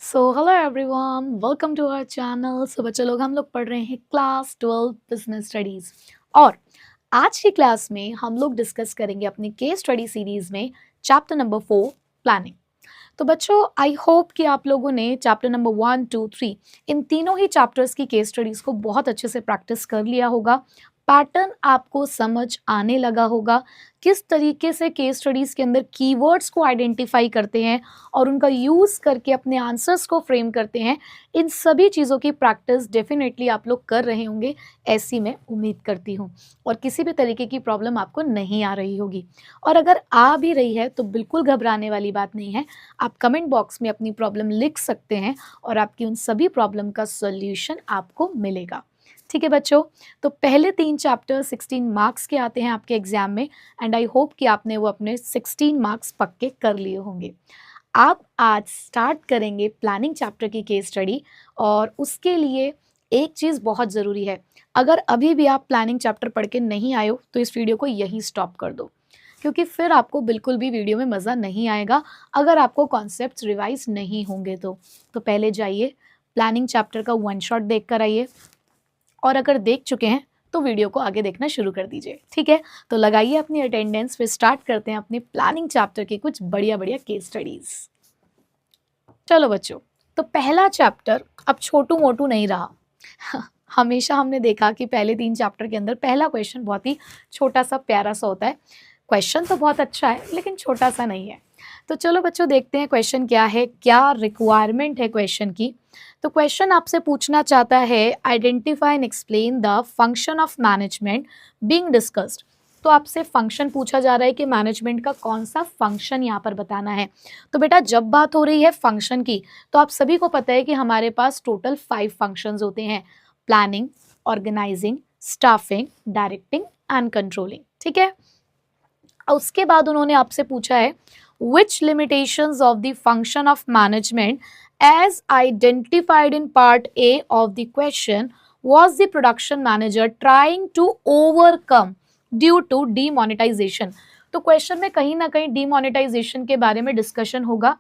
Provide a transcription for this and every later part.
Hello everyone, welcome to our channel. So बच्चे लोग, हम लोग पढ़ रहे हैं क्लास 12 बिजनेस स्टडीज। और आज की क्लास में हम लोग डिस्कस करेंगे अपनी केस स्टडी सीरीज में चैप्टर नंबर 4 प्लानिंग। तो बच्चों, आई होप कि आप लोगों ने चैप्टर नंबर 1, 2, 3 इन तीनों ही चैप्टर्स की केस स्टडीज को बहुत अच्छे से प्रैक्टिस कर लिया होगा। पैटर्न आपको समझ आने लगा होगा, किस तरीके से केस स्टडीज के अंदर कीवर्ड्स को आइडेंटिफाई करते हैं और उनका यूज़ करके अपने आंसर्स को फ्रेम करते हैं। इन सभी चीज़ों की प्रैक्टिस डेफिनेटली आप लोग कर रहे होंगे, ऐसी मैं उम्मीद करती हूँ। और किसी भी तरीके की प्रॉब्लम आपको नहीं आ रही होगी। और अगर आ भी रही है तो बिल्कुल घबराने वाली बात नहीं है। आप कमेंट बॉक्स में अपनी प्रॉब्लम लिख सकते हैं और आपकी उन सभी प्रॉब्लम का सॉल्यूशन आपको मिलेगा। ठीक है बच्चों, तो पहले 3 चैप्टर 16 मार्क्स के आते हैं आपके एग्जाम में, एंड आई होप कि आपने वो अपने 16 मार्क्स पक्के कर लिए होंगे। आप आज स्टार्ट करेंगे प्लानिंग चैप्टर की केस स्टडी, और उसके लिए एक चीज़ बहुत ज़रूरी है। अगर अभी भी आप प्लानिंग चैप्टर पढ़ के नहीं आए हो तो इस वीडियो को यहीं स्टॉप कर दो, क्योंकि फिर आपको बिल्कुल भी वीडियो में मज़ा नहीं आएगा अगर आपको कॉन्सेप्ट्स रिवाइज नहीं होंगे तो पहले जाइए प्लानिंग चैप्टर का 1 शॉट देख कर आइए, और अगर देख चुके हैं तो वीडियो को आगे देखना शुरू कर दीजिए। ठीक है, तो लगाइए अपनी अटेंडेंस, फिर स्टार्ट करते हैं अपनी प्लानिंग चैप्टर की कुछ बढ़िया बढ़िया केस स्टडीज। चलो बच्चों, तो पहला चैप्टर अब छोटू मोटू नहीं रहा। हमेशा हमने देखा कि पहले 3 चैप्टर के अंदर पहला क्वेश्चन बहुत ही छोटा सा प्यारा सा होता है। क्वेश्चन तो बहुत अच्छा है लेकिन छोटा सा नहीं है। तो चलो बच्चों, देखते हैं क्वेश्चन क्या है, क्या रिक्वायरमेंट है क्वेश्चन की। तो क्वेश्चन आपसे पूछना चाहता है, identify and explain the function of management being discussed. तो आपसे फंक्शन पूछा जा रहा है कि मैनेजमेंट का कौन सा फंक्शन यहाँ पर बताना है। तो बेटा, जब बात हो रही है फंक्शन की, तो आप सभी को पता है कि हमारे पास टोटल 5 फंक्शंस होते हैं: planning, organising, staffing, directing and controlling. ठीक है, उसके बाद उन्होंने आपसे पूछा है, which limitations of the function of management as identified in part A of the question was the production manager trying to overcome due to demonetization। तो question में कहीं ना कहीं डिमोनेटाइजेशन के बारे में डिस्कशन होगा।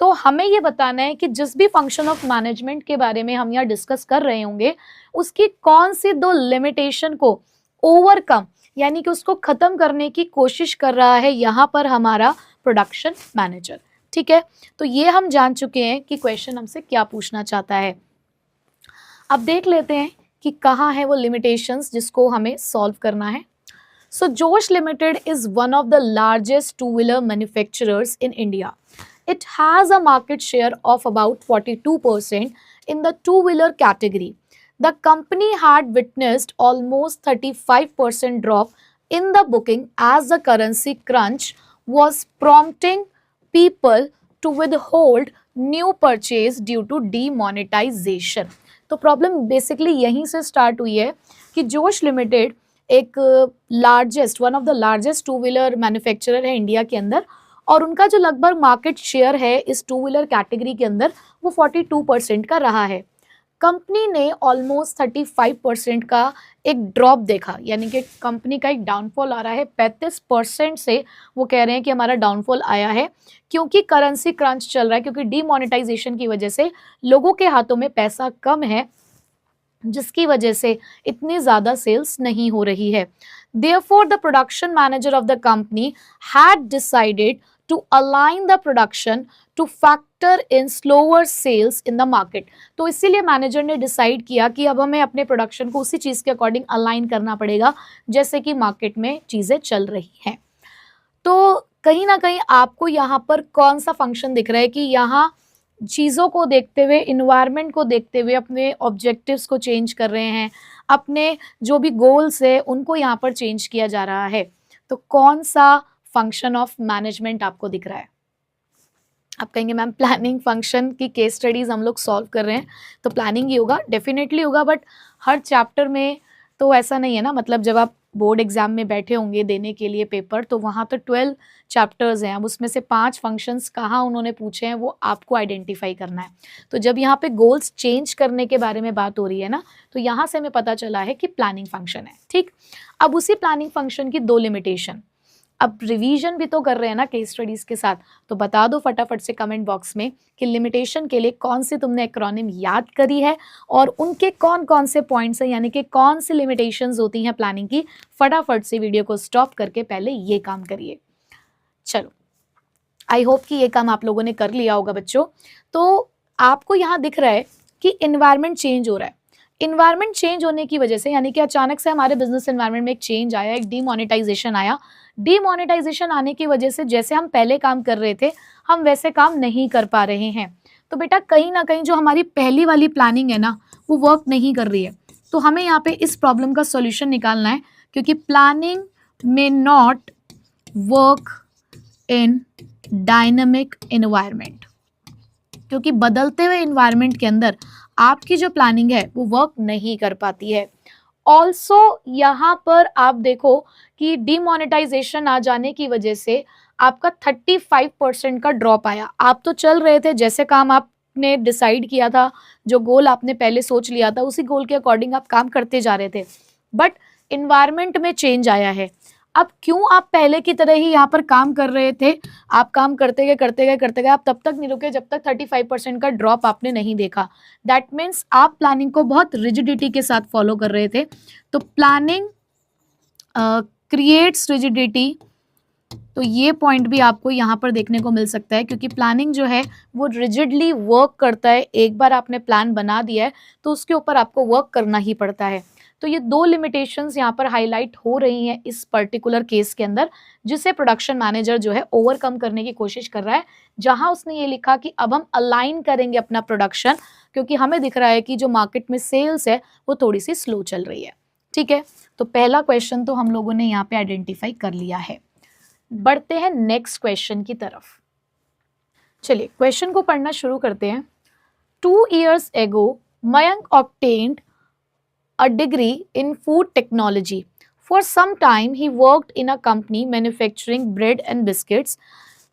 तो हमें ये बताना है कि जिस भी फंक्शन ऑफ मैनेजमेंट के बारे में हम यहाँ डिस्कस कर रहे होंगे, उसकी कौन सी 2 लिमिटेशन को ओवरकम, यानी कि उसको खत्म करने की कोशिश कर रहा है यहाँ पर हमारा प्रोडक्शन मैनेजर। ठीक है, तो ये हम जान चुके हैं कि क्वेश्चन हमसे क्या पूछना चाहता है। अब देख लेते हैं कि कहाँ है वो लिमिटेशंस जिसको हमें सॉल्व करना है। सो जोश limited is one of the largest 2-wheeler manufacturers in India. It has a market share of about 42% in the 2-wheeler category. The company had witnessed almost 35% drop in the booking as the currency crunch was prompting people to withhold new purchase due to demonetization. तो problem basically यहीं से start हुई है कि जोश limited एक one of the largest 2-wheeler manufacturer है India के अंदर, और उनका जो लगभग मार्केट शेयर है इस 2-wheeler कैटेगरी के अंदर वो 42% का रहा है। कंपनी ने ऑलमोस्ट 35% का एक ड्रॉप देखा, यानी कि कंपनी का एक डाउनफॉल आ रहा है। 35% से वो कह रहे हैं कि हमारा डाउनफॉल आया है क्योंकि करेंसी क्रंच चल रहा है, क्योंकि डीमोनेटाइजेशन की वजह से लोगों के हाथों में पैसा कम है, जिसकी वजह से इतनी ज़्यादा सेल्स नहीं हो रही है। Therefore, the production manager of the company had decided to align the production to factor in slower sales in the market। तो इसीलिए मैनेजर ने डिसाइड किया कि अब हमें अपने प्रोडक्शन को उसी चीज़ के अकॉर्डिंग अलाइन करना पड़ेगा जैसे कि मार्केट में चीज़ें चल रही हैं। तो कहीं ना कहीं आपको यहाँ पर कौन सा फंक्शन दिख रहा है कि यहाँ चीज़ों को देखते हुए, इन्वायरमेंट को देखते हुए अपने ऑब्जेक्टिव्स को चेंज कर रहे हैं, अपने जो भी गोल्स है उनको यहाँ पर चेंज किया जा रहा है। तो कौन सा फंक्शन ऑफ मैनेजमेंट आपको दिख रहा है? आप कहेंगे मैम प्लानिंग फंक्शन की केस स्टडीज हम लोग सॉल्व कर रहे हैं तो प्लानिंग ही होगा, डेफिनेटली होगा, बट हर चैप्टर में तो ऐसा नहीं है ना। मतलब जब आप बोर्ड एग्जाम में बैठे होंगे देने के लिए पेपर, तो वहाँ तो 12 चैप्टर्स हैं। अब उसमें से 5 फंक्शंस कहाँ उन्होंने पूछे हैं वो आपको आइडेंटिफाई करना है। तो जब यहाँ पे गोल्स चेंज करने के बारे में बात हो रही है ना, तो यहाँ से हमें पता चला है कि प्लानिंग फंक्शन है। ठीक, अब उसी प्लानिंग फंक्शन की 2 लिमिटेशन। अब रिवीजन भी तो कर रहे हैं ना केस स्टडीज के साथ, तो बता दो फटाफट से कमेंट बॉक्स में कि लिमिटेशन के लिए कौन सी तुमने एक्रोनिम याद करी है और उनके कौन कौन से पॉइंट्स हैं, यानी कि कौन सी लिमिटेशंस होती हैं प्लानिंग की। फटाफट से वीडियो को स्टॉप करके पहले ये काम करिए। चलो, आई होप कि ये काम आप लोगों ने कर लिया होगा बच्चों। तो आपको यहाँ दिख रहा है कि इन्वायरमेंट चेंज हो रहा है। इन्वायरमेंट चेंज होने की वजह से, यानी कि अचानक से हमारे बिजनेस एनवायरनमेंट में एक चेंज आया, एक डीमोनेटाइजेशन आया। डीमोनेटाइजेशन आने की वजह से जैसे हम पहले काम कर रहे थे, हम वैसे काम नहीं कर पा रहे हैं। तो बेटा कहीं ना कहीं जो हमारी पहली वाली प्लानिंग है ना, वो वर्क नहीं कर रही है। तो हमें यहाँ पे इस प्रॉब्लम का सॉल्यूशन निकालना है, क्योंकि planning may not work in dynamic environment, क्योंकि बदलते हुए एनवायरनमेंट के अंदर आपकी जो प्लानिंग है वो वर्क नहीं कर पाती है। ऑल्सो यहाँ पर आप देखो कि डीमोनेटाइजेशन आ जाने की वजह से आपका 35% का ड्रॉप आया। आप तो चल रहे थे, जैसे काम आपने डिसाइड किया था, जो गोल आपने पहले सोच लिया था, उसी गोल के अकॉर्डिंग आप काम करते जा रहे थे, बट इन्वायरमेंट में चेंज आया है। अब क्यों आप पहले की तरह ही यहाँ पर काम कर रहे थे, आप काम करते गए, आप तब तक नहीं रुके जब तक 35% का ड्रॉप आपने नहीं देखा। दैट मीन्स आप प्लानिंग को बहुत रिजिडिटी के साथ फॉलो कर रहे थे। तो प्लानिंग क्रिएट्स रिजिडिटी, तो ये पॉइंट भी आपको यहाँ पर देखने को मिल सकता है, क्योंकि प्लानिंग जो है वो रिजिडली वर्क करता है। एक बार आपने प्लान बना दिया है तो उसके ऊपर आपको वर्क करना ही पड़ता है। तो ये दो लिमिटेशंस यहाँ पर हाईलाइट हो रही हैं इस पर्टिकुलर केस के अंदर, जिसे प्रोडक्शन मैनेजर जो है ओवरकम करने की कोशिश कर रहा है। जहां उसने ये लिखा कि अब हम अलाइन करेंगे अपना प्रोडक्शन, क्योंकि हमें दिख रहा है कि जो मार्केट में सेल्स है वो थोड़ी सी स्लो चल रही है। ठीक है, तो पहला क्वेश्चन तो हम लोगों ने यहाँ पे आइडेंटिफाई कर लिया है। बढ़ते हैं नेक्स्ट क्वेश्चन की तरफ। चलिए क्वेश्चन को पढ़ना शुरू करते हैं। 2 years ago, Mayank obtained a degree in food technology. For some time, he worked in a company manufacturing bread and biscuits.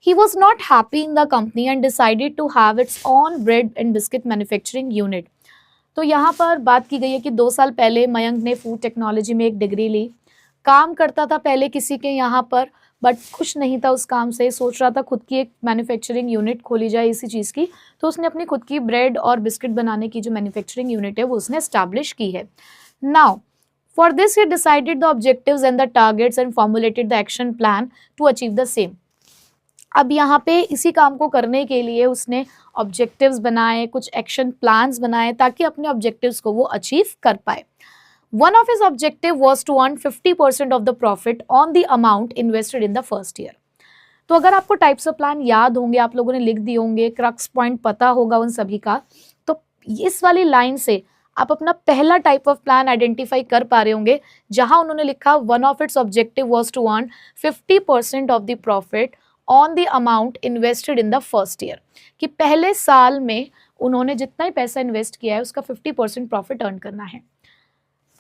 He was not happy in the company and decided to have its own bread and biscuit manufacturing unit. तो यहाँ पर बात की गई है कि 2 साल पहले मयंक ने फूड टेक्नोलॉजी में एक डिग्री ली। काम करता था पहले किसी के यहाँ पर, बट खुश नहीं था उस काम से, सोच रहा था खुद की एक मैन्युफैक्चरिंग यूनिट खोली जाए इसी चीज़ की। तो उसने अपनी खुद की ब्रेड और बिस्किट बनाने की जो मैन्युफैक्चरिंग यूनिट है वो उसने एस्टैब्लिश की है। Now for this he decided the objectives and the targets and formulated the action plan to achieve the same. अब यहाँ पे इसी काम को करने के लिए उसने ऑब्जेक्टिव्स बनाए, कुछ एक्शन प्लान्स बनाए, ताकि अपने ऑब्जेक्टिव्स को वो अचीव कर पाए। One of his objective was to earn 50% of the profit on the amount invested in the first year. तो अगर आपको टाइप्स ऑफ प्लान याद होंगे, आप लोगों ने लिख दिए होंगे, क्रक्स पॉइंट पता होगा उन सभी का, तो इस वाली लाइन से आप अपना पहला टाइप ऑफ प्लान आइडेंटिफाई कर पा रहे होंगे, जहां उन्होंने लिखा one of its objective was to earn 50% of the profit on the amount invested in the first year, कि पहले साल में उन्होंने जितना ही पैसा इन्वेस्ट किया है उसका 50% प्रॉफिट अर्न करना है।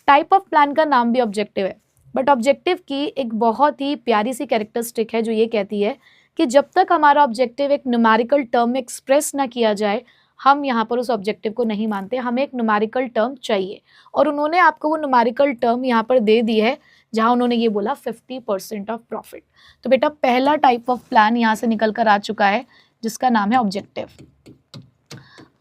टाइप ऑफ प्लान का नाम भी ऑब्जेक्टिव है, बट ऑब्जेक्टिव की एक बहुत ही प्यारी सी कैरेक्टरिस्टिक है जो ये कहती है कि जब तक हमारा ऑब्जेक्टिव एक न्यूमेरिकल टर्म में एक्सप्रेस ना किया जाए, हम यहाँ पर उस ऑब्जेक्टिव को नहीं मानते, हमें एक न्यूमेरिकल टर्म चाहिए। और उन्होंने आपको वो न्यूमेरिकल टर्म यहाँ पर दे दी है, जहाँ उन्होंने ये बोला 50% ऑफ प्रॉफिट। तो बेटा पहला टाइप ऑफ प्लान यहाँ से निकल कर आ चुका है, जिसका नाम है ऑब्जेक्टिव।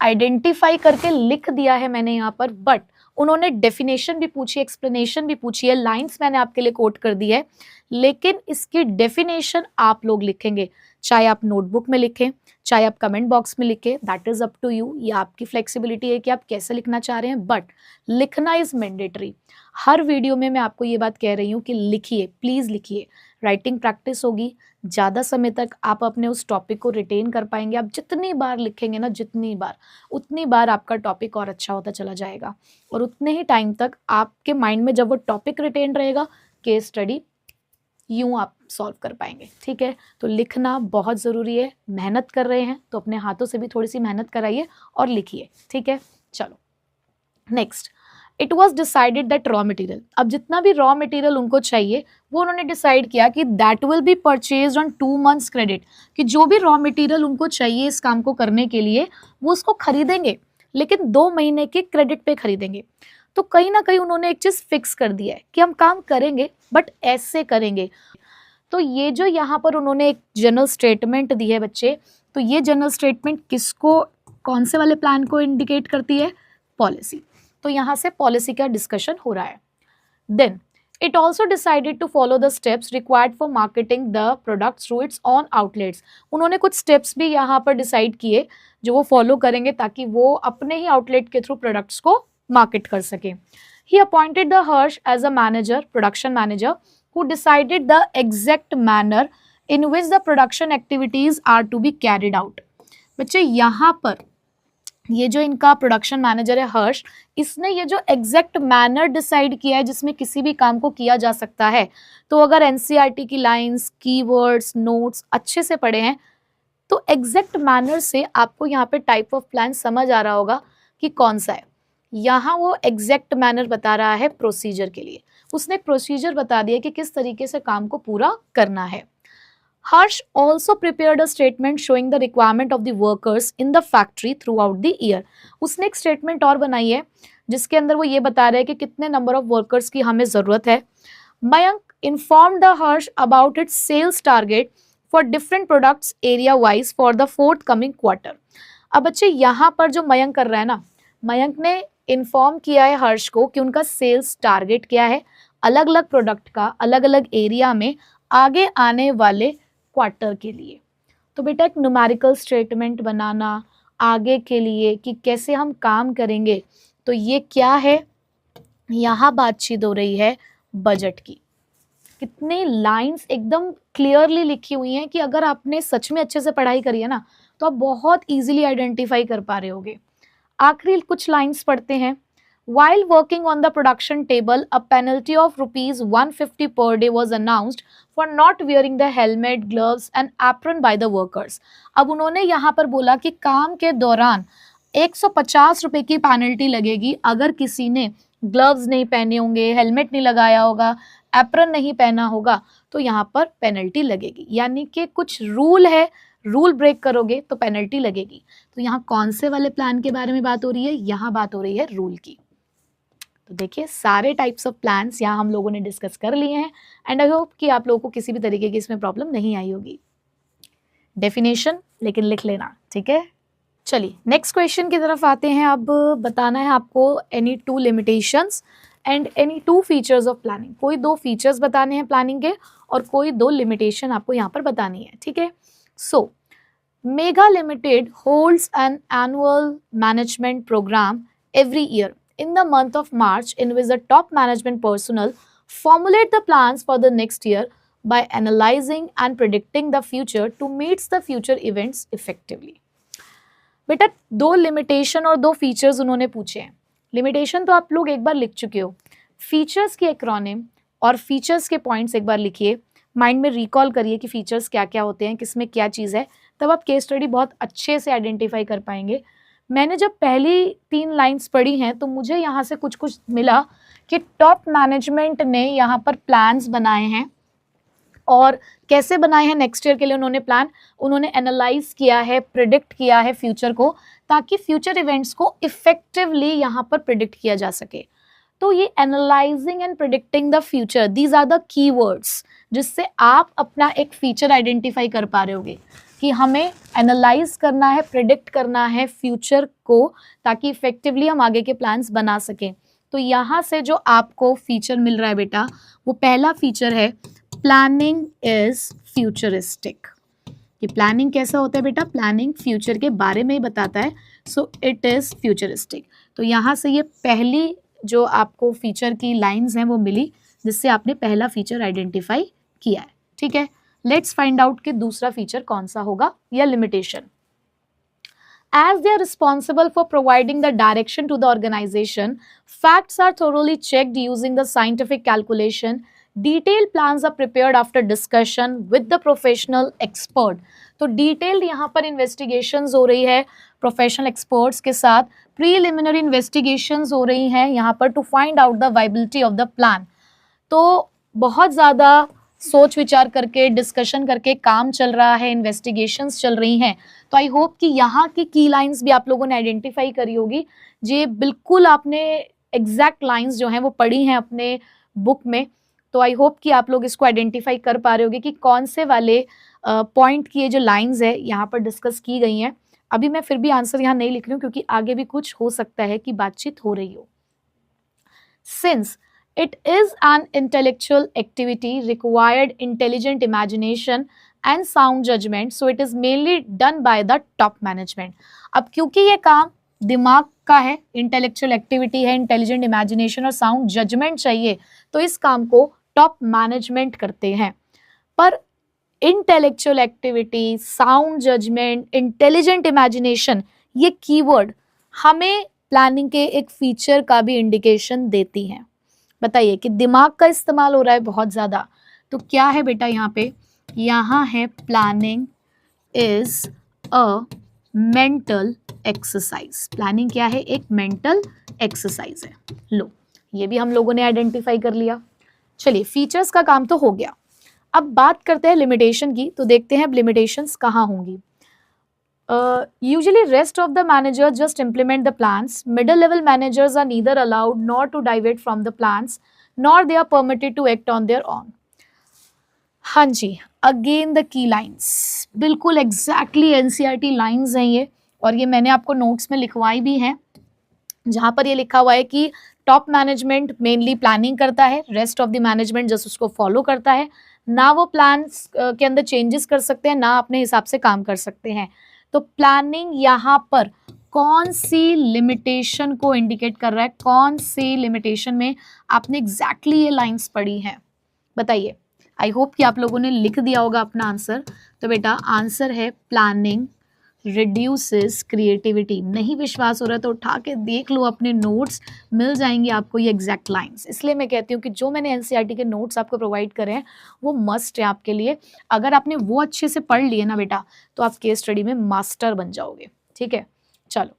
आइडेंटिफाई करके लिख दिया है मैंने यहाँ पर, बट उन्होंने डेफिनेशन भी पूछी, एक्सप्लेनेशन भी पूछी है, लाइंस मैंने आपके लिए कोट कर दी है, लेकिन इसकी डेफिनेशन आप लोग लिखेंगे, चाहे आप नोटबुक में लिखें, चाहे आप कमेंट बॉक्स में लिखें, that is up to you. ये आपकी फ्लेक्सिबिलिटी है कि आप कैसे लिखना चाह रहे हैं, बट लिखना इज मैंडेटरी। हर वीडियो में मैं आपको ये बात कह रही हूँ कि लिखिए, प्लीज लिखिए। राइटिंग प्रैक्टिस होगी, ज़्यादा समय तक आप अपने उस टॉपिक को रिटेन कर पाएंगे। आप जितनी बार लिखेंगे ना, जितनी बार, उतनी बार आपका टॉपिक और अच्छा होता चला जाएगा, और उतने ही टाइम तक आपके माइंड में जब वो टॉपिक रिटेन रहेगा, केस स्टडी यूं आप सॉल्व कर पाएंगे। ठीक है, तो लिखना बहुत ज़रूरी है। मेहनत कर रहे हैं तो अपने हाथों से भी थोड़ी सी मेहनत कराइए और लिखिए। ठीक है, चलो next. It was decided that raw material, अब जितना भी रॉ मटेरियल उनको चाहिए वो उन्होंने डिसाइड किया कि that will be purchase on 2 months credit, कि जो भी रॉ मटेरियल उनको चाहिए इस काम को करने के लिए वो उसको खरीदेंगे, लेकिन 2 महीने के क्रेडिट पे खरीदेंगे। तो कहीं ना कहीं उन्होंने एक चीज़ फिक्स कर दी है कि हम काम करेंगे बट ऐसे करेंगे। तो ये जो यहाँ पर उन्होंने एक जनरल स्टेटमेंट दी है बच्चे, तो ये जनरल स्टेटमेंट किसको, कौन से वाले प्लान को इंडिकेट करती है, पॉलिसी। तो यहाँ से पॉलिसी का डिस्कशन हो रहा है। Then it also decided to follow the steps required for marketing the products through its own outlets। उन्होंने कुछ स्टेप्स भी यहाँ पर डिसाइड किए जो वो फॉलो करेंगे ताकि वो अपने ही आउटलेट के थ्रू प्रोडक्ट्स को मार्केट कर सके। He appointed the Hirsch as a manager, production manager, who decided the exact manner in which the production activities are to be carried out। बच्चे यहाँ पर ये जो इनका प्रोडक्शन मैनेजर है हर्ष, इसने ये जो एग्जैक्ट मैनर डिसाइड किया है जिसमें किसी भी काम को किया जा सकता है। तो अगर एनसीईआरटी की लाइंस, कीवर्ड्स, नोट्स अच्छे से पढ़े हैं तो एग्जैक्ट मैनर से आपको यहाँ पे टाइप ऑफ प्लान समझ आ रहा होगा कि कौन सा है। यहाँ वो एग्जैक्ट मैनर बता रहा है प्रोसीजर के लिए, उसने प्रोसीजर बता दिया कि किस तरीके से काम को पूरा करना है। Harsh also prepared a statement showing the requirement of the workers in the factory throughout the year। उसने एक स्टेटमेंट और बनाई है जिसके अंदर वो ये बता रहे हैं कि कितने नंबर ऑफ वर्कर्स की हमें ज़रूरत है। Mayank informed the Harsh about its sales target for different products area wise for the forthcoming quarter। अब बच्चे यहाँ पर जो मयंक कर रहा है ना, मयंक ने इन्फॉर्म किया है हर्ष को कि उनका सेल्स टारगेट क्या है अलग अलग प्रोडक्ट का अलग अलग एरिया में आगे आने वाले क्वार्टर के लिए। तो बेटा एक न्यूमेरिकल स्टेटमेंट बनाना आगे के लिए कि कैसे हम काम करेंगे, तो ये क्या है, यहाँ बातचीत हो रही है बजट की। कितने लाइंस एकदम क्लियरली लिखी हुई हैं कि अगर आपने सच में अच्छे से पढ़ाई करी है ना तो आप बहुत इजीली आइडेंटिफाई कर पा रहे होगे। आखिरी कुछ लाइंस पढ़ते हैं। While working on the production table, a penalty of rupees 150 per day was announced for not wearing the helmet, gloves and apron by the workers। अब उन्होंने यहाँ पर बोला कि काम के दौरान 150 रुपए की पेनल्टी लगेगी अगर किसी ने ग्लव्स नहीं पहने होंगे, हेलमेट नहीं लगाया होगा, एप्रन नहीं पहना होगा, तो यहाँ पर पेनल्टी लगेगी। यानी कि कुछ रूल है, रूल ब्रेक करोगे तो पेनल्टी लगेगी। तो यहाँ कौन से वाले प्लान के बारे में बात हो रही है, यहाँ बात हो रही है रूल की। तो देखिए सारे टाइप्स ऑफ प्लान्स यहाँ हम लोगों ने डिस्कस कर लिए हैं एंड आई होप कि आप लोगों को किसी भी तरीके की इसमें प्रॉब्लम नहीं आई होगी। डेफिनेशन लेकिन लिख लेना, ठीक है। चलिए नेक्स्ट क्वेश्चन की तरफ आते हैं। अब बताना है आपको any two limitations and any two features of planning. कोई दो फीचर्स बताने हैं प्लानिंग के और कोई दो लिमिटेशन आपको यहाँ पर बतानी है, ठीक है। So mega limited holds an annual management program every year in the month of March in which the top management personnel formulate the plans for the next year by analyzing and predicting the future to meet the future events effectively। बेटा दो limitation और दो features उन्होंने पूछे हैं। Limitation तो आप लोग एक बार लिख चुके हो, फीचर्स की एक्रोनिम और फीचर्स के पॉइंट्स एक बार लिखिए, माइंड में रिकॉल करिए कि फीचर्स क्या क्या होते हैं, किसमें क्या चीज़ है, तब आप केस स्टडी बहुत अच्छे से आइडेंटिफाई कर पाएंगे। मैंने जब पहली 3 लाइंस पढ़ी हैं तो मुझे यहाँ से कुछ कुछ मिला कि टॉप मैनेजमेंट ने यहाँ पर प्लान्स बनाए हैं और कैसे बनाए हैं नेक्स्ट ईयर के लिए उन्होंने प्लान, उन्होंने एनालाइज किया है, प्रिडिक्ट किया है फ्यूचर को, ताकि फ्यूचर इवेंट्स को इफेक्टिवली यहाँ पर प्रिडिक्ट किया जा सके। तो ये analysing and predicting the future, these are the keywords जिससे आप अपना एक फीचर आइडेंटिफाई कर पा रहे होगे कि हमें एनालाइज करना है, प्रिडिक्ट करना है फ्यूचर को ताकि इफेक्टिवली हम आगे के प्लान्स बना सकें। तो यहाँ से जो आपको फीचर मिल रहा है बेटा, वो पहला फीचर है प्लानिंग इज फ्यूचरिस्टिक। कि प्लानिंग कैसा होता है बेटा, प्लानिंग फ्यूचर के बारे में ही बताता है, सो इट इज़ फ्यूचरिस्टिक। तो यहाँ से ये पहली जो आपको फीचर की लाइंस हैं वो मिली जिससे आपने पहला फीचर आइडेंटिफाई किया है, ठीक है। लेट्स फाइंड आउट कि दूसरा फीचर कौन सा होगा या limitation. As they are responsible for providing the direction to the organization, facts are thoroughly checked using the scientific calculation. Detailed plans are prepared after discussion with the professional expert। तो detailed यहाँ पर investigations हो रही है professional experts के साथ, preliminary investigations हो रही हैं यहाँ पर to find out the viability of the plan। तो बहुत ज़्यादा सोच विचार करके, डिस्कशन करके काम चल रहा है, इन्वेस्टिगेशंस चल रही हैं। तो आई होप कि यहाँ की की लाइंस भी आप लोगों ने आइडेंटिफाई करी होगी। जी बिल्कुल आपने एग्जैक्ट लाइंस जो हैं वो पढ़ी हैं अपने बुक में, तो आई होप कि आप लोग इसको आइडेंटिफाई कर पा रहे होगे कि कौन से वाले पॉइंट की ये जो लाइंस है यहाँ पर डिस्कस की गई हैं। अभी मैं फिर भी आंसर यहाँ नहीं लिख रही हूँ क्योंकि आगे भी कुछ हो सकता है कि बातचीत हो रही हो। Since it is an intellectual activity required intelligent imagination and sound judgment, so it is mainly done by the top management. अब क्योंकि ये काम दिमाग का है, इंटेलेक्चुअल एक्टिविटी है, इंटेलिजेंट इमेजिनेशन और साउंड जजमेंट चाहिए, तो इस काम को टॉप मैनेजमेंट करते हैं। पर intellectual activity, sound judgement, intelligent imagination, ये कीवर्ड हमें प्लानिंग के एक फीचर का भी इंडिकेशन देती हैं। बताइए कि दिमाग का इस्तेमाल हो रहा है बहुत ज़्यादा, तो क्या है बेटा यहाँ पे? यहाँ है planning is a mental exercise. Planning क्या है? एक मेंटल एक्सरसाइज है। लो, ये भी हम लोगों ने आइडेंटिफाई कर लिया। चलिए, फीचर्स का काम तो हो गया। अब बात करते हैं लिमिटेशन की, तो देखते हैं अब लिमिटेशंस कहाँ होंगी। Usually rest of the managers just implement the plans. Middle level managers are neither allowed nor to deviate from the plans, nor they are permitted to act on their own. हाँ जी, again the key lines, बिल्कुल exactly NCERT lines हैं ये, और ये मैंने आपको notes में लिखवाई भी हैं, जहाँ पर ये लिखा हुआ है कि टॉप मैनेजमेंट मेनली प्लानिंग करता है, rest of the management just उसको फॉलो करता है, ना वो प्लान्स के अंदर चेंजेस कर सकते हैं, ना अपने हिसाब से काम कर सकते हैं। तो प्लानिंग यहाँ पर कौन सी लिमिटेशन को इंडिकेट कर रहा है? कौन सी लिमिटेशन में आपने एग्जैक्टली ये लाइंस पढ़ी हैं? बताइए। आई होप कि आप लोगों ने लिख दिया होगा अपना आंसर। तो बेटा आंसर है प्लानिंग रिड्यूसेस क्रिएटिविटी। नहीं विश्वास हो रहा तो उठा के देख लो अपने नोट्स, मिल जाएंगे आपको ये एग्जैक्ट लाइंस। इसलिए मैं कहती हूँ कि जो मैंने एनसीईआरटी के नोट्स आपको प्रोवाइड करे हैं वो मस्ट है आपके लिए। अगर आपने वो अच्छे से पढ़ लिए ना बेटा, तो आप केस स्टडी में मास्टर बन जाओगे। ठीक है, चलो।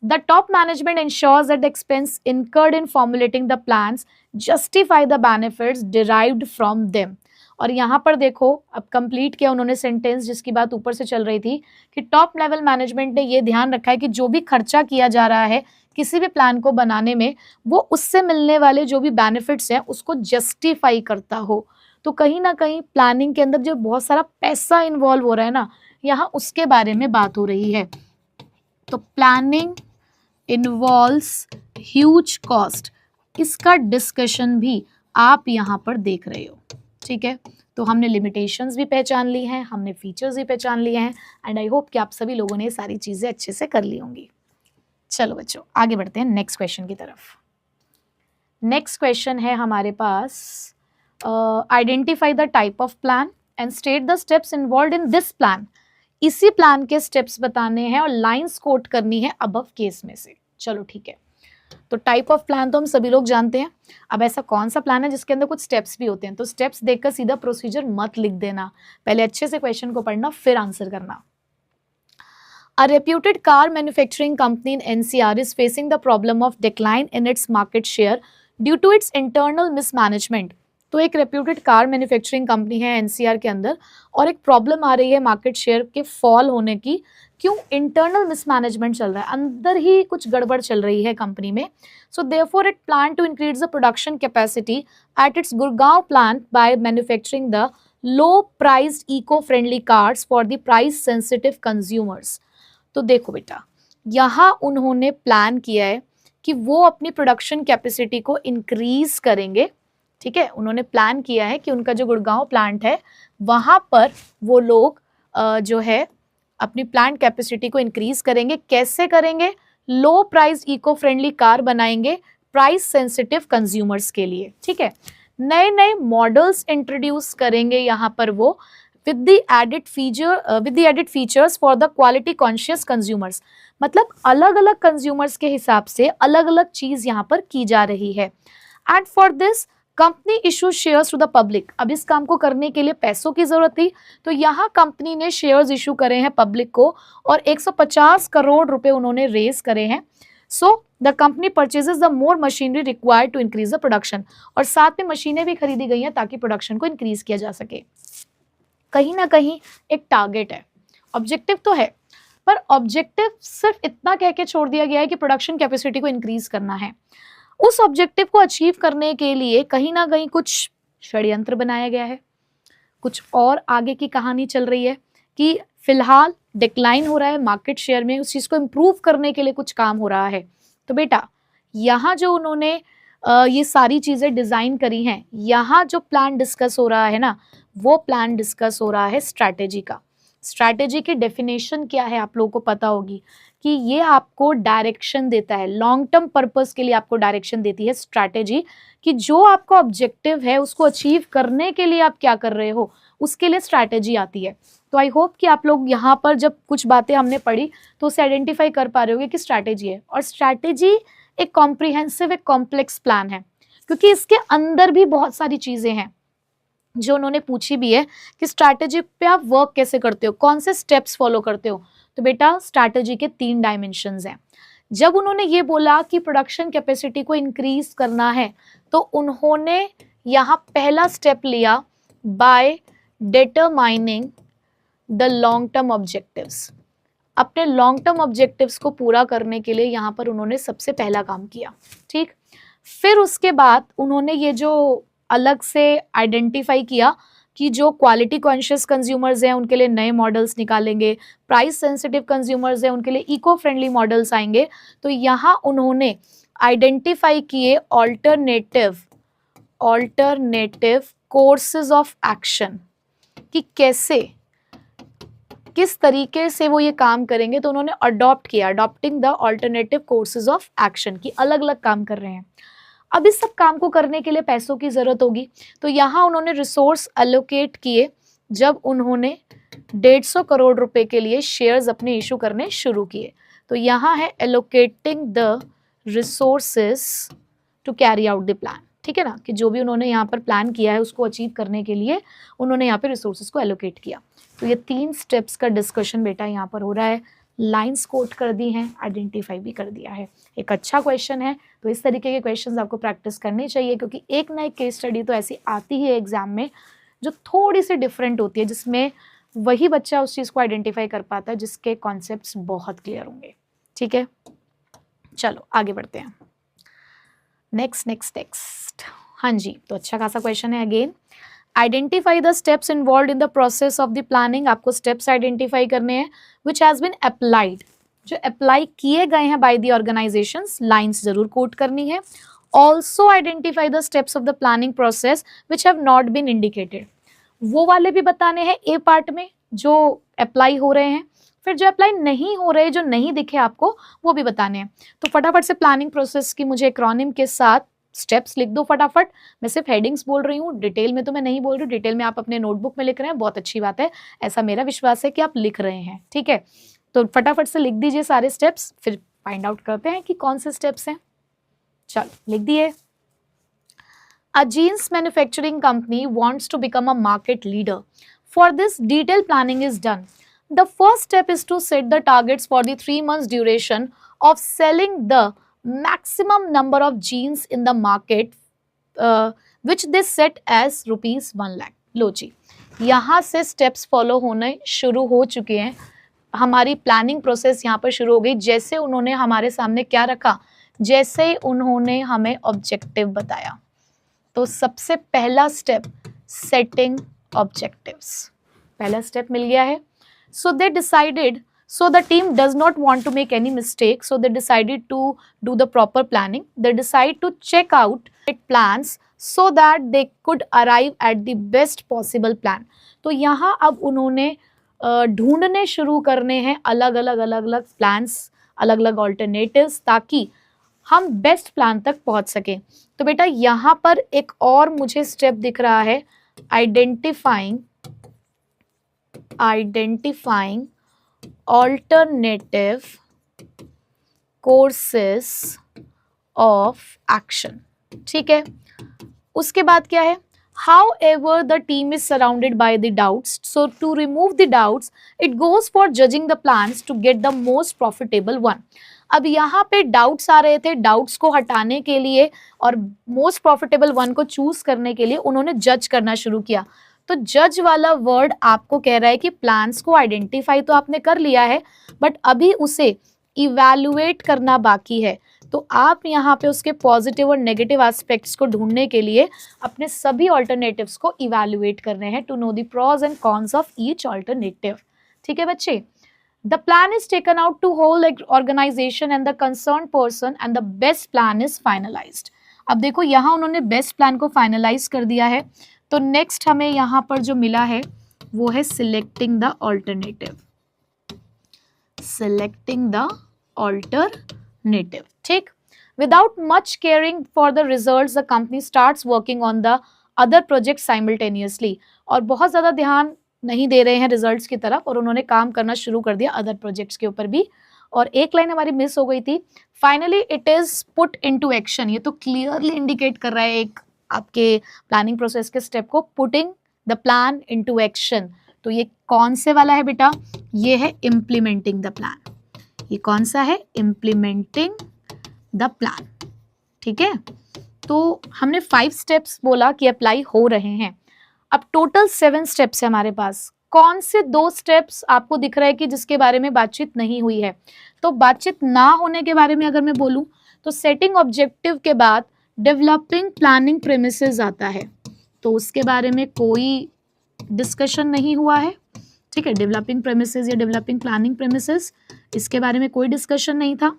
The top management ensures that the expense incurred in formulating the plans justify the benefits derived from them. और यहाँ पर देखो, अब कंप्लीट किया उन्होंने सेंटेंस जिसकी बात ऊपर से चल रही थी कि टॉप लेवल मैनेजमेंट ने ये ध्यान रखा है कि जो भी खर्चा किया जा रहा है किसी भी प्लान को बनाने में, वो उससे मिलने वाले जो भी बेनिफिट्स हैं उसको जस्टिफाई करता हो। तो कहीं ना कहीं प्लानिंग के अंदर जो बहुत सारा पैसा इन्वॉल्व हो रहा है ना, यहाँ उसके बारे में बात हो रही है। तो प्लानिंग इन्वॉल्व्स ह्यूज कॉस्ट, इसका डिस्कशन भी आप यहाँ पर देख रहे हो। ठीक है, तो हमने लिमिटेशंस भी पहचान ली हैं, हमने फीचर्स भी पहचान लिए हैं, एंड आई होप कि आप सभी लोगों ने ये सारी चीज़ें अच्छे से कर ली होंगी। चलो बच्चों, आगे बढ़ते हैं नेक्स्ट क्वेश्चन की तरफ। नेक्स्ट क्वेश्चन है हमारे पास, identify the type of plan and state the steps involved in this plan. इसी प्लान के स्टेप्स बताने हैं और लाइंस कोट करनी है अबव केस में से। चलो ठीक है, तो टाइप ऑफ प्लान तो हम सभी लोग जानते हैं। अब ऐसा कौन सा प्लान है जिसके अंदर कुछ स्टेप्स भी होते हैं? तो स्टेप्स देखकर सीधा प्रोसीजर मत लिख देना, पहले अच्छे से क्वेश्चन को पढ़ना फिर आंसर करना। A reputed car manufacturing company in NCR is facing the problem of decline in its market share due to its internal mismanagement. तो एक रेप्यूटेड कार मैन्युफैक्चरिंग कंपनी है एनसीआर के अंदर, और एक प्रॉब्लम आ रही है मार्केट शेयर के फॉल होने की। क्यों? इंटरनल मिसमैनेजमेंट चल रहा है, अंदर ही कुछ गड़बड़ चल रही है कंपनी में। So therefore it plan to increase the production capacity at its Gurgaon plant by manufacturing the low priced eco friendly cars for the price sensitive consumers. तो देखो बेटा, यहाँ उन्होंने प्लान किया है कि वो अपनी प्रोडक्शन कैपेसिटी को इंक्रीज करेंगे। ठीक है, उन्होंने प्लान किया है कि उनका जो गुड़गांव प्लांट है वहाँ पर वो लोग जो है अपनी प्लांट कैपेसिटी को इंक्रीज करेंगे। कैसे करेंगे? Low price eco friendly car बनाएंगे प्राइस सेंसिटिव कंज्यूमर्स के लिए। ठीक है, नए नए मॉडल्स इंट्रोड्यूस करेंगे यहाँ पर वो with the added features for the quality conscious consumers। मतलब अलग अलग कंज्यूमर्स के हिसाब से अलग अलग चीज यहाँ पर की जा रही है। And for this company issue shares to the public. अब इस काम को करने के लिए पैसों की जरूरत थी, तो यहाँ कंपनी ने शेयर्स इशू करे हैं पब्लिक को, और 150 करोड़ रुपए उन्होंने रेज करे हैं। So the company purchases the more machinery required to increase the production, और साथ में मशीनें भी खरीदी गई हैं ताकि प्रोडक्शन को इंक्रीज किया जा सके। कहीं ना कहीं एक टारगेट है, ऑब्जेक्टिव तो है, पर ऑब्जेक्टिव सिर्फ इतना कह के छोड़ दिया गया है कि प्रोडक्शन कैपेसिटी को इंक्रीज करना है। उस ऑब्जेक्टिव को अचीव करने के लिए कहीं ना कहीं कुछ षड्यंत्र बनाया गया है। कुछ और आगे की कहानी चल रही है कि फिलहाल डिक्लाइन हो रहा है मार्केट शेयर में, उस चीज को इम्प्रूव करने के लिए कुछ काम हो रहा है। तो बेटा यहाँ जो उन्होंने ये सारी चीजें डिजाइन करी हैं, यहाँ जो प्लान डिस्कस हो रहा है ना, वो प्लान डिस्कस हो रहा है स्ट्रैटेजी का। स्ट्रैटेजी की डेफिनेशन क्या है आप लोगों को पता होगी कि ये आपको डायरेक्शन देता है, लॉन्ग टर्म पर्पस के लिए आपको डायरेक्शन देती है स्ट्रैटेजी, कि जो आपका ऑब्जेक्टिव है उसको अचीव करने के लिए आप क्या कर रहे हो, उसके लिए स्ट्रैटेजी आती है। तो आई होप कि आप लोग यहाँ पर जब कुछ बातें हमने पढ़ी तो उसे आइडेंटिफाई कर पा रहे होगे कि स्ट्रैटेजी है। और स्ट्रैटेजी एक कॉम्प्रिहेंसिव, एक कॉम्प्लेक्स प्लान है, क्योंकि इसके अंदर भी बहुत सारी चीजें हैं जो उन्होंने पूछी भी है कि स्ट्रैटेजी पे आप वर्क कैसे करते हो, कौन से स्टेप्स फॉलो करते हो। तो बेटा स्ट्रैटेजी के 3 डायमेंशंस हैं। जब उन्होंने ये बोला कि प्रोडक्शन कैपेसिटी को इंक्रीज करना है, तो उन्होंने यहाँ पहला स्टेप लिया by determining the long term objectives. अपने लॉन्ग टर्म ऑब्जेक्टिव्स को पूरा करने के लिए यहाँ पर उन्होंने सबसे पहला काम किया। ठीक, फिर उसके बाद उन्होंने ये जो अलग से आइडेंटिफाई किया कि जो क्वालिटी कॉन्शियस कंज्यूमर्स हैं उनके लिए नए मॉडल्स निकालेंगे, प्राइस सेंसिटिव कंज्यूमर्स हैं उनके लिए इको फ्रेंडली मॉडल्स आएंगे। तो यहाँ उन्होंने आइडेंटिफाई किए ऑल्टरनेटिव कोर्सेज ऑफ एक्शन, कि कैसे किस तरीके से वो ये काम करेंगे। तो उन्होंने adopting the alternative courses of action, की अलग अलग काम कर रहे हैं। अब इस सब काम को करने के लिए पैसों की जरूरत होगी, तो यहाँ उन्होंने रिसोर्स एलोकेट किए जब उन्होंने 150 करोड़ रुपए के लिए शेयर्स अपने इशू करने शुरू किए। तो यहाँ है allocating the resources to carry out the plan. ठीक है ना, कि जो भी उन्होंने यहाँ पर प्लान किया है उसको अचीव करने के लिए उन्होंने यहाँ पे रिसोर्सेस को एलोकेट किया। तो ये 3 स्टेप्स का डिस्कशन बेटा यहाँ पर हो रहा है। लाइंस कोट कर दी हैं, आइडेंटिफाई भी कर दिया है। एक अच्छा क्वेश्चन है, तो इस तरीके के क्वेश्चंस आपको प्रैक्टिस करनी चाहिए, क्योंकि एक ना एक केस स्टडी तो ऐसी आती है एग्जाम में जो थोड़ी सी डिफरेंट होती है, जिसमें वही बच्चा उस चीज़ को आइडेंटिफाई कर पाता है जिसके कॉन्सेप्ट्स बहुत क्लियर होंगे। ठीक है, चलो आगे बढ़ते हैं। नेक्स्ट हाँ जी, तो अच्छा खासा क्वेश्चन है। Again identify the steps involve in the process of the planning. आपको स्टेप्स आइडेंटिफाई करने हैं विच हैज बीन अप्लाइड, जो अप्लाई किए गए हैं बाय द ऑर्गेनाइजेशंस। लाइंस जरूर कोट करनी है। Also identify the steps of the planning process which have not been indicated, वो वाले भी बताने हैं ए पार्ट में जो अप्लाई हो रहे हैं, फिर जो अप्लाई नहीं हो रहे, जो नहीं दिखे आपको, वो भी बताने हैं। तो फटाफट से प्लानिंग प्रोसेस की मुझे एक्रोनिम के साथ स्टेप्स लिख दो फटाफट। मैं सिर्फ हेडिंग्स बोल रही हूँ, डिटेल में तो मैं नहीं बोल रही हूँ। डिटेल में आप अपने नोटबुक में लिख रहे हैं, बहुत अच्छी बात है, ऐसा मेरा विश्वास है कि आप लिख रहे हैं। ठीक है, तो फटाफट से लिख दीजिए सारे स्टेप्स, फिर फाइंड आउट करते हैं कि कौन से स्टेप्स हैं। चलो लिख दिए। A jeans manufacturing company wants to become a market leader. For this, detailed planning is done. The first step is to set the targets for the 3 months duration of selling the maximum number of jeans in the market, which they set as ₹1 lakh. लो जी, यहाँ से steps follow होने शुरू हो चुके हैं। हमारी planning process यहाँ पर शुरू हो गई। जैसे उन्होंने हमारे सामने क्या रखा, जैसे उन्होंने हमें ऑब्जेक्टिव बताया। तो सबसे पहला स्टेप सेटिंग ऑब्जेक्टिव्स, पहला स्टेप मिल गया है। So they decided, so the team does not want to make any mistake, so they decided to do the proper planning. They decide to check out plans so that they could arrive at the best possible plan. तो यहाँ अब उन्होंने ढूंढने शुरू करने हैं अलग अलग प्लान्स, अलग अलग ऑल्टरनेटिव्स, ताकि हम बेस्ट प्लान तक पहुंच सकें। तो बेटा यहाँ पर एक और मुझे स्टेप दिख रहा है, identifying alternative courses of action। ठीक है, उसके बाद क्या है, however the team is surrounded by the doubts, so to remove the doubts it goes for judging the plans to get the most profitable one। अब यहाँ पे डाउट्स आ रहे थे, डाउट्स को हटाने के लिए और मोस्ट प्रॉफिटेबल वन को चूज करने के लिए उन्होंने जज करना शुरू किया। तो जज वाला वर्ड आपको कह रहा है कि प्लान्स को आइडेंटिफाई तो आपने कर लिया है, बट अभी उसे इवैल्यूएट करना बाकी है। तो आप यहाँ पे उसके पॉजिटिव और नेगेटिव एस्पेक्ट्स को ढूंढने के लिए अपने सभी ऑल्टरनेटिव्स को इवैल्यूएट करने हैं to know the pros and cons of each alternative. ठीक है बच्चे, the plan is taken out to whole organisation and the concern person and the best plan is finalised. अब देखो यहाँ उन्होंने बेस्ट प्लान को फाइनलाइज कर दिया है, तो नेक्स्ट हमें यहाँ पर जो मिला है वो है selecting the alternative, selecting the alternative. ठीक, without much caring for the results the company starts working on the other project simultaneously, और बहुत ज्यादा ध्यान नहीं दे रहे हैं रिजल्ट्स की तरफ और उन्होंने काम करना शुरू कर दिया अदर प्रोजेक्ट्स के ऊपर भी। और एक लाइन हमारी मिस हो गई थी, finally it is put into action. ये तो क्लियरली इंडिकेट कर रहा है एक आपके प्लानिंग प्रोसेस के स्टेप को, putting the plan into action. तो ये कौन से वाला है बेटा, ये है इम्प्लीमेंटिंग द प्लान। ये कौन सा है, इम्प्लीमेंटिंग द प्लान। ठीक है, तो हमने 5 स्टेप्स बोला कि अप्लाई हो रहे हैं। अब टोटल 7 स्टेप्स है हमारे पास। कौन से 2 स्टेप्स आपको दिख रहा है कि जिसके बारे में बातचीत नहीं हुई है? तो बातचीत ना होने के बारे में अगर मैं बोलूं तो सेटिंग ऑब्जेक्टिव के बाद डेवलपिंग प्लानिंग प्रेमिसेस आता है, तो उसके बारे में कोई डिस्कशन नहीं हुआ है। ठीक है, डेवलपिंग प्रेमिसेस या डेवलपिंग प्लानिंग प्रेमिसेस, इसके बारे में कोई डिस्कशन नहीं था।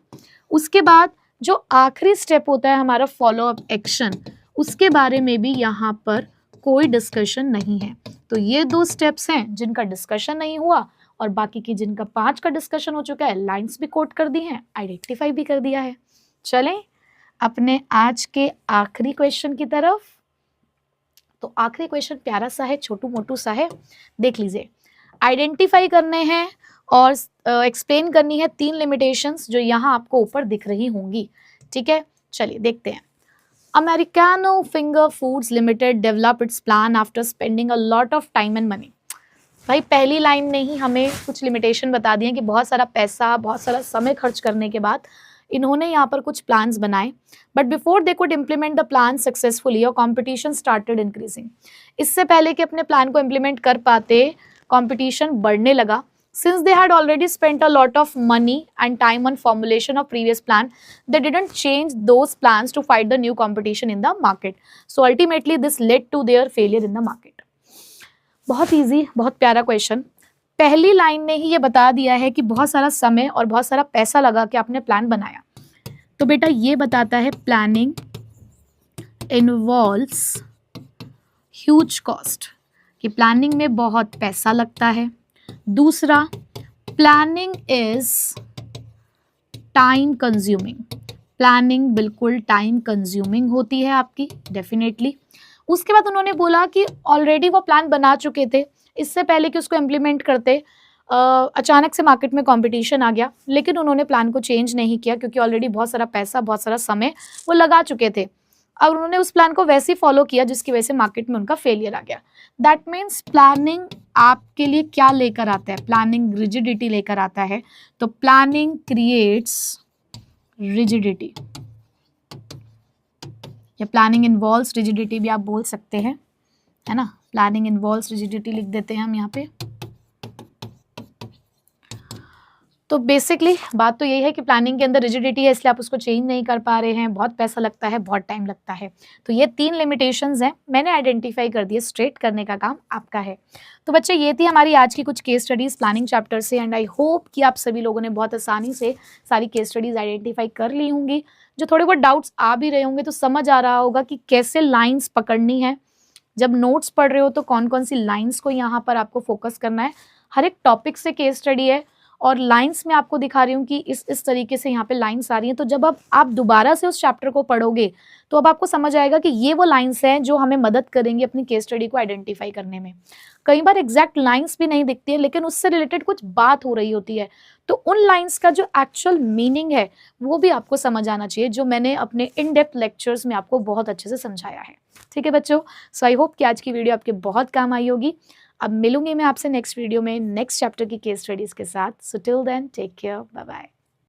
उसके बाद जो आखिरी स्टेप होता है हमारा फॉलो अप एक्शन, उसके बारे में भी यहाँ पर कोई डिस्कशन नहीं है। तो ये 2 स्टेप्स हैं जिनका डिस्कशन नहीं हुआ, और बाकी की जिनका 5 का डिस्कशन हो चुका है, लाइंस भी कोट कर दी हैं, आइडेंटिफाई भी कर दिया है। चलें अपने आज के आखिरी क्वेश्चन की तरफ। तो आखिरी क्वेश्चन प्यारा सा है, छोटू मोटू सा है, देख लीजिए। आइडेंटिफाई करने हैं और एक्सप्लेन करनी है 3 लिमिटेशंस जो यहाँ आपको ऊपर दिख रही होंगी। ठीक है, चलिए देखते हैं। Americano finger foods limited develop it's plan after spending a lot of time and money. भाई पहली लाइन ने ही हमें कुछ लिमिटेशन बता दिए कि बहुत सारा पैसा, बहुत सारा समय खर्च करने के बाद इन्होंने यहाँ पर कुछ प्लान्स बनाए, but before they could implement the plan successfully और कॉम्पिटिशन स्टार्टेड इंक्रीजिंग। इससे पहले कि अपने प्लान को इम्प्लीमेंट कर पाते, कॉम्पिटिशन बढ़ने लगा। Since they had already spent a lot of money and time on formulation of previous plan, they didn't change those plans to fight the new competition in the market. So ultimately this led to their failure in the market. बहुत easy, बहुत प्यारा question. पहली line ने ही ये बता दिया है कि बहुत सारा समय और बहुत सारा पैसा लगा के आपने प्लान बनाया। तो बेटा ये बताता है प्लानिंग इन्वॉल्व्स ह्यूज कॉस्ट, कि प्लानिंग में बहुत पैसा लगता है। दूसरा, planning is time consuming, planning बिल्कुल टाइम कंज्यूमिंग होती है आपकी, डेफिनेटली। उसके बाद उन्होंने बोला कि ऑलरेडी वो प्लान बना चुके थे, इससे पहले कि उसको इम्प्लीमेंट करते अचानक से मार्केट में कंपटीशन आ गया, लेकिन उन्होंने प्लान को चेंज नहीं किया क्योंकि ऑलरेडी बहुत सारा पैसा, बहुत सारा समय वो लगा चुके थे। और उन्होंने उस प्लान को वैसे ही फॉलो किया जिसकी वजह से मार्केट में उनका फेलियर आ गया। दैट मीन्स प्लानिंग आपके लिए क्या लेकर आता है, प्लानिंग रिजिडिटी लेकर आता है। तो प्लानिंग क्रिएट्स रिजिडिटी, या प्लानिंग इन्वॉल्व्स रिजिडिटी भी आप बोल सकते हैं, है ना। प्लानिंग इन्वॉल्व्स रिजिडिटी लिख देते हैं हम यहाँ पे। तो बेसिकली बात तो यही है कि प्लानिंग के अंदर रिजिडिटी है, इसलिए आप उसको चेंज नहीं कर पा रहे हैं, बहुत पैसा लगता है, बहुत टाइम लगता है। तो ये 3 लिमिटेशंस हैं, मैंने आइडेंटिफाई कर दिए, स्ट्रेट करने का काम आपका है। तो बच्चे ये थी हमारी आज की कुछ केस स्टडीज़ प्लानिंग चैप्टर से, एंड आई होप कि आप सभी लोगों ने बहुत आसानी से सारी केस स्टडीज़ आइडेंटिफाई कर ली होंगी। जो थोड़े बहुत डाउट्स आ भी रहे होंगे तो समझ आ रहा होगा कि कैसे लाइन्स पकड़नी है, जब नोट्स पढ़ रहे हो तो कौन कौन सी लाइन्स को यहाँ पर आपको फोकस करना है। हर एक टॉपिक से केस स्टडी है और लाइंस में आपको दिखा रही हूँ कि इस तरीके से यहाँ पे लाइंस आ रही हैं। तो जब अब आप दोबारा से उस चैप्टर को पढ़ोगे तो अब आपको समझ आएगा कि ये वो लाइंस हैं जो हमें मदद करेंगी अपनी केस स्टडी को आइडेंटिफाई करने में। कई बार एग्जैक्ट लाइंस भी नहीं दिखती है लेकिन उससे रिलेटेड कुछ बात हो रही होती है, तो उन लाइंस का जो एक्चुअल मीनिंग है वो भी आपको समझ आना चाहिए, जो मैंने अपने इन डेप्थ लेक्चर्स में आपको बहुत अच्छे से समझाया है। ठीक है बच्चों, सो आई होप कि आज की वीडियो आपके बहुत काम आई होगी। अब मिलूंगी मैं आपसे नेक्स्ट वीडियो में नेक्स्ट चैप्टर की केस स्टडीज के साथ। So till then take care, bye bye.